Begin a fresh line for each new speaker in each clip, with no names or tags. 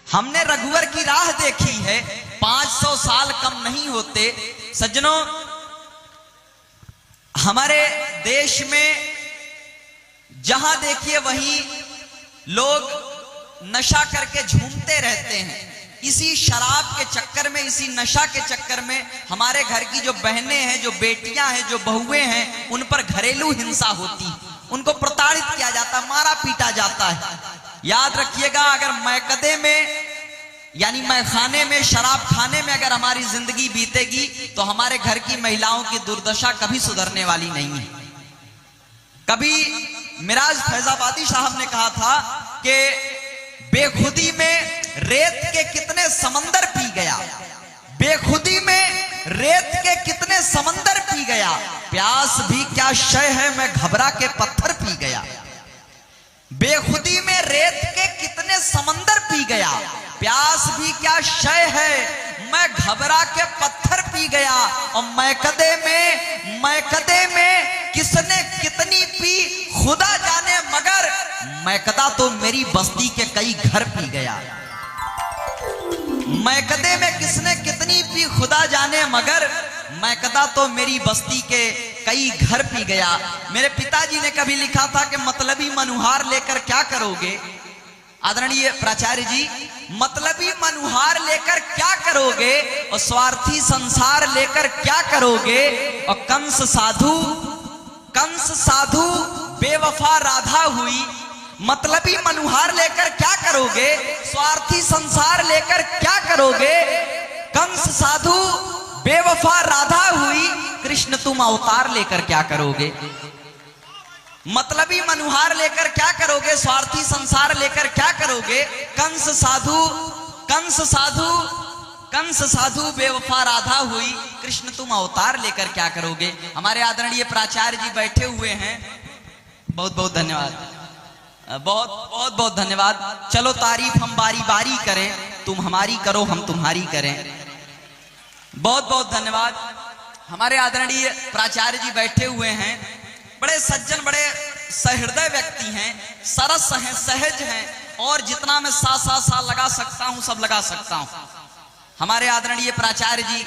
हमने रघुवर की राह देखी है, 500 साल कम नहीं होते। सज्जनों, हमारे देश में जहां देखिए वहीं लोग नशा करके झूमते रहते हैं। इसी शराब के चक्कर में, इसी नशा के चक्कर में हमारे घर की जो बहनें हैं, जो बेटियां हैं, जो बहुएं हैं, उन पर घरेलू हिंसा होती है, उनको प्रताड़ित किया जाता, मारा पीटा जाता है। याद रखिएगा, अगर मैकदे में यानी मैखाने में, शराब खाने में अगर हमारी जिंदगी बीतेगी तो हमारे घर की महिलाओं की दुर्दशा कभी सुधरने वाली नहीं है। कभी मिराज फैजाबादी साहब ने कहा था कि बेखुदी में रेत के कितने समंदर पी गया, बेखुदी में रेत के कितने समंदर पी गया, प्यास भी क्या शय है, मैं घबरा के पत्थर पी गया। बेखुदी में रेत के कितने समंदर पी गया, प्यास भी क्या शय है, मैं घबरा के पत्थर पी गया। और मैकदे में किसने कितनी पी खुदा जाने, मगर मैकदा तो मेरी बस्ती के कई घर पी गया। मैकदे में किसने कितनी पी खुदा जाने, मगर मैकदा तो मेरी बस्ती के कई घर पी गया। मेरे पिताजी ने कभी लिखा था कि मतलबी मनुहार लेकर क्या करोगे। आदरणीय प्राचार्य जी, मतलबी मनुहार लेकर क्या करोगे, और स्वार्थी संसार लेकर क्या करोगे। और कंस साधु बेवफा राधा हुई। मतलबी मनुहार लेकर क्या करोगे, स्वार्थी संसार लेकर क्या करोगे। कंस साधु बेवफा राधा हुई, कृष्ण तुम अवतार लेकर क्या करोगे। मतलबी मनुहार लेकर क्या करोगे, स्वार्थी संसार लेकर क्या करोगे। कंस साधु बेवफा राधा हुई, कृष्ण तुम अवतार लेकर क्या करोगे। हमारे आदरणीय प्राचार्य जी बैठे हुए हैं, बहुत बहुत धन्यवाद, बहुत धन्यवाद। चलो तारीफ हम बारी बारी करें, तुम हमारी करो हम तुम्हारी करें। बहुत बहुत धन्यवाद। हमारे आदरणीय प्राचार्य जी बैठे हुए हैं, बड़े सज्जन, बड़े सहृदय व्यक्ति हैं, सरस हैं, सहज हैं, और जितना मैं सा लगा सकता हूं सब लगा सकता हूं। हमारे आदरणीय प्राचार्य जी,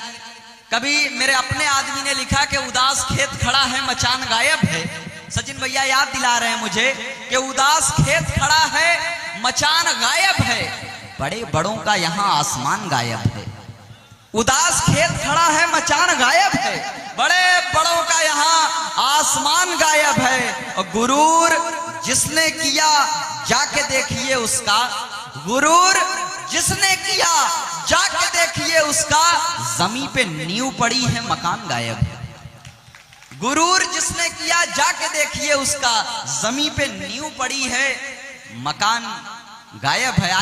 कभी मेरे अपने आदमी ने लिखा कि उदास खेत खड़ा है मचान गायब है। सचिन भैया याद दिला रहे हैं मुझे कि उदास खेत खड़ा है मचान गायब है, बड़े बड़ों का यहां आसमान गायब है। उदास खेत खड़ा है मचान गायब है, बड़े बड़ों का यहां आसमान गायब है। और गुरूर जिसने किया जाके देखिए उसका, गुरूर जिसने किया जाके देखिए उसका, जमीन पे नींव पड़ी है मकान गायब है। गुरूर जिसने किया जाके देखिए उसका, जमीन पे नींव पड़ी है मकान गायब है।